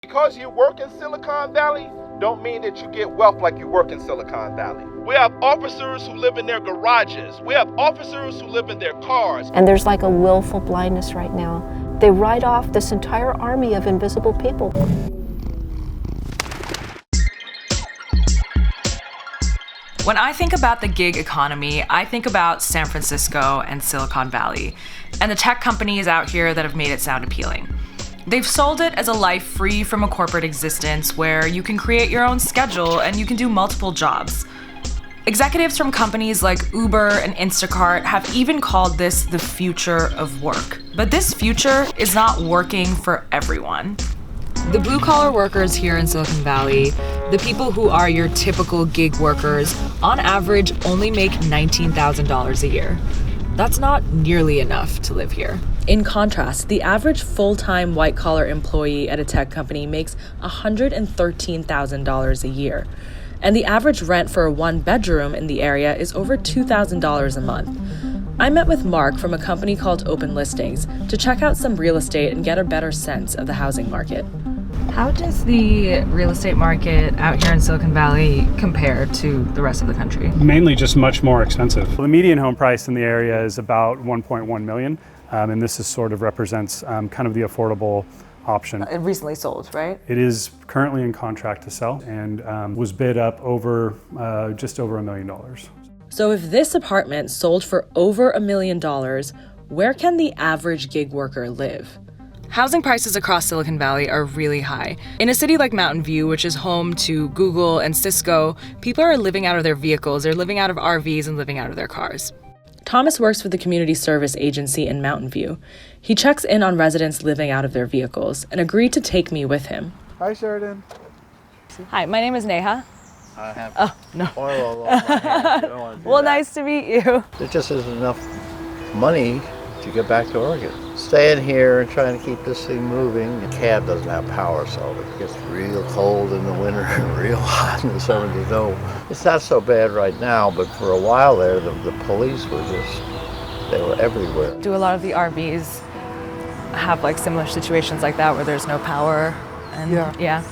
Because you work in Silicon Valley, don't mean that you get wealth like you work in Silicon Valley. We have officers who live in their garages. We have officers who live in their cars. And there's like a willful blindness right now. They write off this entire army of invisible people. When I think about the gig economy, I think about San Francisco and Silicon Valley, and the tech companies out here that have made it sound appealing. They've sold it as a life free from a corporate existence where you can create your own schedule and you can do multiple jobs. Executives from companies like Uber and Instacart have even called this the future of work. But this future is not working for everyone. The blue-collar workers here in Silicon Valley, the people who are your typical gig workers, on average only make $19,000 a year. That's not nearly enough to live here. In contrast, the average full-time white-collar employee at a tech company makes $113,000 a year. And the average rent for a one-bedroom in the area is over $2,000 a month. I met with Mark from a company called Open Listings to check out some real estate and get a better sense of the housing market. How does the real estate market out here in Silicon Valley compare to the rest of the country? Mainly just much more expensive. The median home price in the area is about 1.1 million, and this is sort of represents kind of the affordable option. It recently sold, right? It is currently in contract to sell and was bid up over just over $1 million. So if this apartment sold for over $1 million, where can the average gig worker live? Housing prices across Silicon Valley are really high. In a city like Mountain View, which is home to Google and Cisco, people are living out of their vehicles, they're living out of RVs and living out of their cars. Thomas works for the community service agency in Mountain View. He checks in on residents living out of their vehicles and agreed to take me with him. Hi, Sheridan. Hi, my name is Neha. I have oil all over my hands. I don't want to do Well, that. nice to meet you. There just isn't enough money to get back to Oregon. Staying here and trying to keep this thing moving. The cab doesn't have power, so it gets real cold in the winter and real hot in the summer. It's not so bad right now, but for a while there, the police were they were everywhere. Do a lot of the RVs have like similar situations like that where there's no power? And yeah.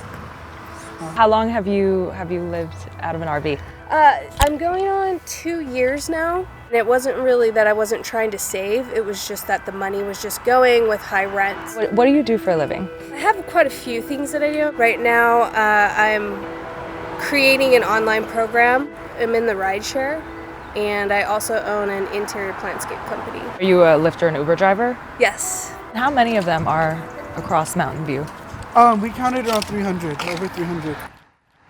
How long have you lived out of an RV? I'm going on 2 years now. And it wasn't really that I wasn't trying to save, it was just that the money was just going with high rents. What do you do for a living? I have quite a few things that I do. Right now, I'm creating an online program. I'm in the rideshare, and I also own an interior plantscape company. Are you a Lyft or an Uber driver? Yes. How many of them are across Mountain View? We counted around 300, over 300.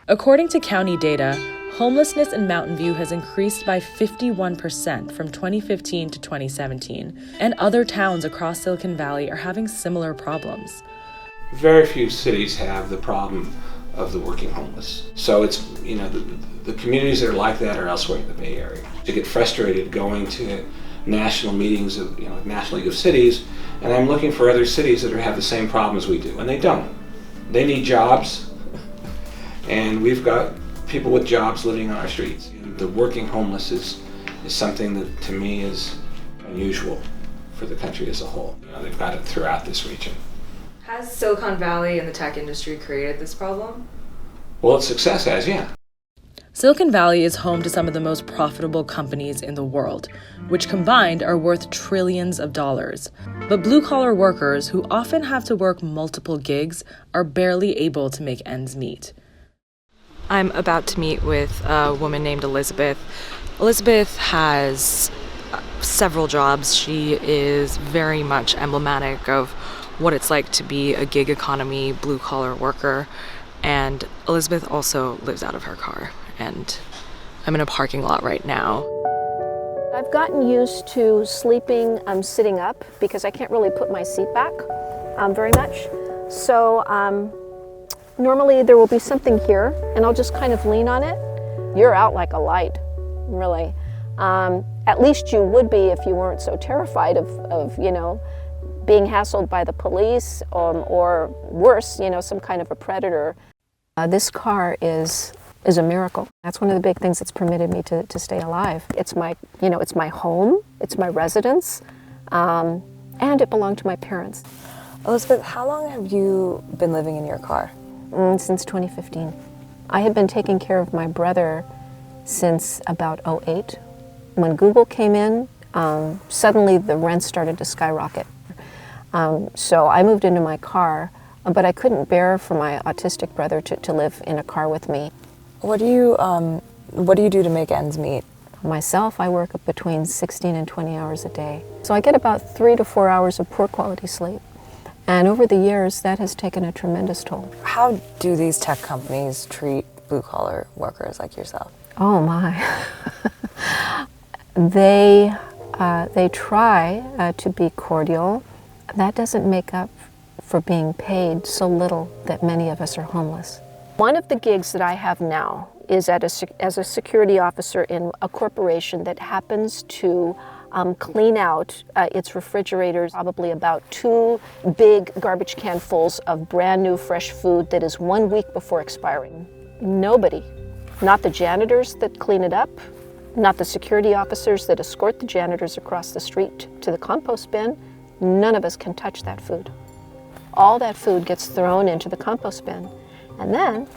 According to county data, homelessness in Mountain View has increased by 51% from 2015 to 2017, and other towns across Silicon Valley are having similar problems. Very few cities have the problem of the working homeless. So it's, the communities that are like that are elsewhere in the Bay Area. To get frustrated going to national meetings of, National League of Cities, and I'm looking for other cities that have the same problems we do, and they don't. They need jobs, and we've got people with jobs living on our streets. The working homeless is something that to me is unusual for the country as a whole. They've got it throughout this region. Has Silicon Valley and the tech industry created this problem? Well, its success has, yeah. Silicon Valley is home to some of the most profitable companies in the world, which combined are worth trillions of dollars. But blue-collar workers, who often have to work multiple gigs, are barely able to make ends meet. I'm about to meet with a woman named Elizabeth. Elizabeth has several jobs. She is very much emblematic of what it's like to be a gig economy blue-collar worker. And Elizabeth also lives out of her car. And I'm in a parking lot right now. I've gotten used to sleeping sitting up because I can't really put my seat back very much. So normally there will be something here and I'll just kind of lean on it. You're out like a light, really. At least you would be if you weren't so terrified of being hassled by the police or worse, some kind of a predator. This car is a miracle. That's one of the big things that's permitted me to stay alive. It's my home, it's my residence, and it belonged to my parents. Elizabeth, how long have you been living in your car? Since 2015. I had been taking care of my brother since about '08. When Google came in, suddenly the rent started to skyrocket. So I moved into my car, but I couldn't bear for my autistic brother to live in a car with me. What do you do to make ends meet? Myself, I work between 16 and 20 hours a day. So I get about 3 to 4 hours of poor quality sleep. And over the years, that has taken a tremendous toll. How do these tech companies treat blue-collar workers like yourself? Oh my. They try to be cordial. That doesn't make up for being paid so little that many of us are homeless. One of the gigs that I have now is as a security officer in a corporation that happens to clean out its refrigerators, probably about 2 big garbage can fulls of brand new fresh food that is 1 week before expiring. Nobody, not the janitors that clean it up, not the security officers that escort the janitors across the street to the compost bin, none of us can touch that food. All that food gets thrown into the compost bin. And then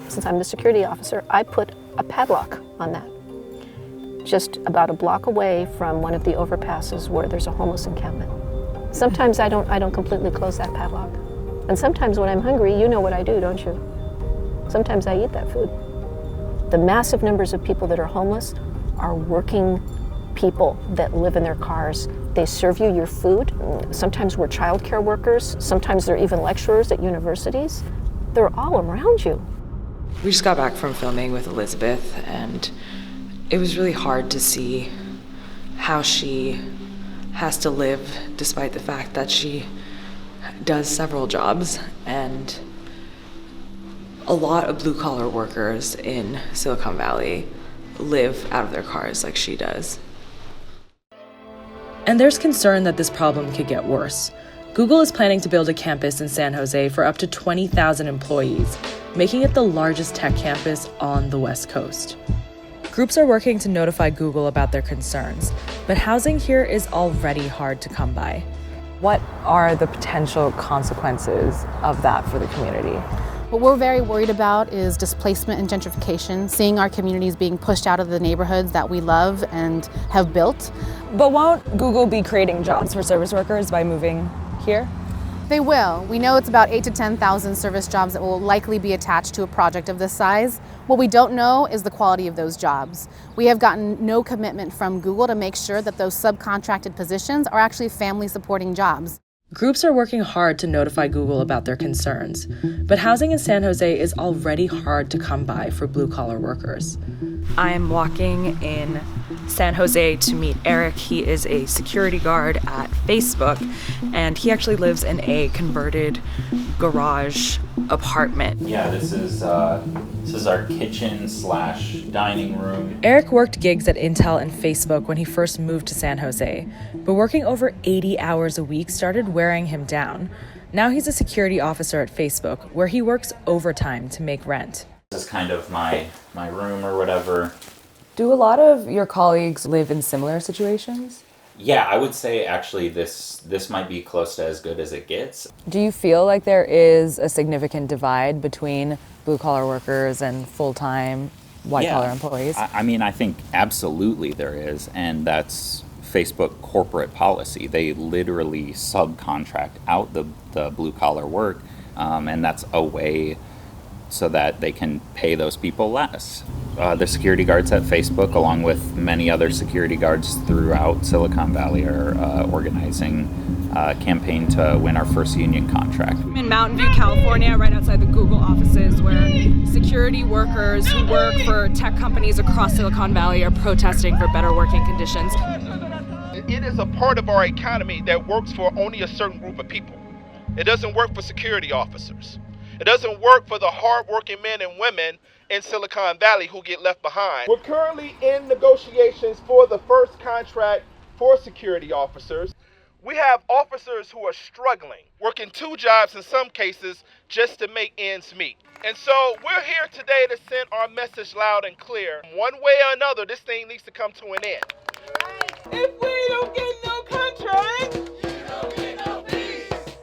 since I'm the security officer, I put a padlock on that, just about a block away from one of the overpasses where there's a homeless encampment. Sometimes I don't completely close that padlock. And sometimes when I'm hungry, you know what I do, don't you? Sometimes I eat that food. The massive numbers of people that are homeless are working people that live in their cars. They serve you your food. Sometimes we're childcare workers. Sometimes they're even lecturers at universities. They're all around you. We just got back from filming with Elizabeth, and it was really hard to see how she has to live despite the fact that she does several jobs. And a lot of blue-collar workers in Silicon Valley live out of their cars like she does. And there's concern that this problem could get worse. Google is planning to build a campus in San Jose for up to 20,000 employees, making it the largest tech campus on the West Coast. Groups are working to notify Google about their concerns, but housing here is already hard to come by. What are the potential consequences of that for the community? What we're very worried about is displacement and gentrification, seeing our communities being pushed out of the neighborhoods that we love and have built. But won't Google be creating jobs for service workers by moving here? They will. We know it's about 8,000 to 10,000 service jobs that will likely be attached to a project of this size. What we don't know is the quality of those jobs. We have gotten no commitment from Google to make sure that those subcontracted positions are actually family supporting jobs. Groups are working hard to notify Google about their concerns, but housing in San Jose is already hard to come by for blue-collar workers. I'm walking in San Jose to meet Eric. He is a security guard at Facebook, and he actually lives in a converted garage apartment. Yeah, this is our kitchen / dining room. Eric worked gigs at Intel and Facebook when he first moved to San Jose, but working over 80 hours a week started wearing him down. Now he's a security officer at Facebook, where he works overtime to make rent. This is kind of my room or whatever. Do a lot of your colleagues live in similar situations? Yeah, I would say actually this might be close to as good as it gets. Do you feel like there is a significant divide between blue-collar workers and full-time white-collar employees? I mean, I think absolutely there is, and that's Facebook corporate policy. They literally subcontract out the blue-collar work, and that's a way so that they can pay those people less. The security guards at Facebook, along with many other security guards throughout Silicon Valley, are organizing a campaign to win our first union contract. I'm in Mountain View, California, right outside the Google offices, where security workers who work for tech companies across Silicon Valley are protesting for better working conditions. It is a part of our economy that works for only a certain group of people. It doesn't work for security officers. It doesn't work for the hardworking men and women in Silicon Valley who get left behind. We're currently in negotiations for the first contract for security officers. We have officers who are struggling, working 2 jobs in some cases just to make ends meet. And so we're here today to send our message loud and clear. One way or another, this thing needs to come to an end. If we don't get no contract, you don't get no peace.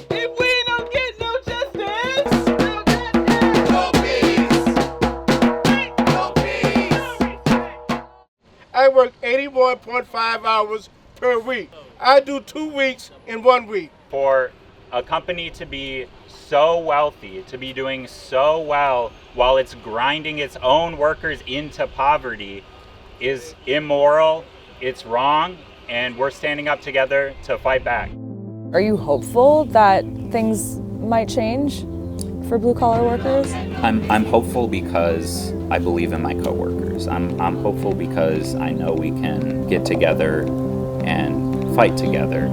81.5 hours per week. I do 2 weeks in 1 week. For a company to be so wealthy, to be doing so well while it's grinding its own workers into poverty is immoral, it's wrong, and we're standing up together to fight back. Are you hopeful that things might change for blue-collar workers? I'm hopeful because I believe in my coworkers. I'm hopeful because I know we can get together and fight together.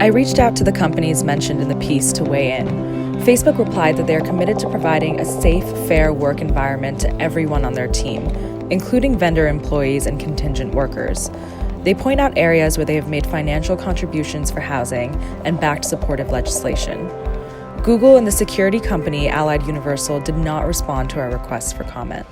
I reached out to the companies mentioned in the piece to weigh in. Facebook replied that they are committed to providing a safe, fair work environment to everyone on their team, including vendor employees and contingent workers. They point out areas where they have made financial contributions for housing and backed supportive legislation. Google and the security company Allied Universal did not respond to our requests for comment.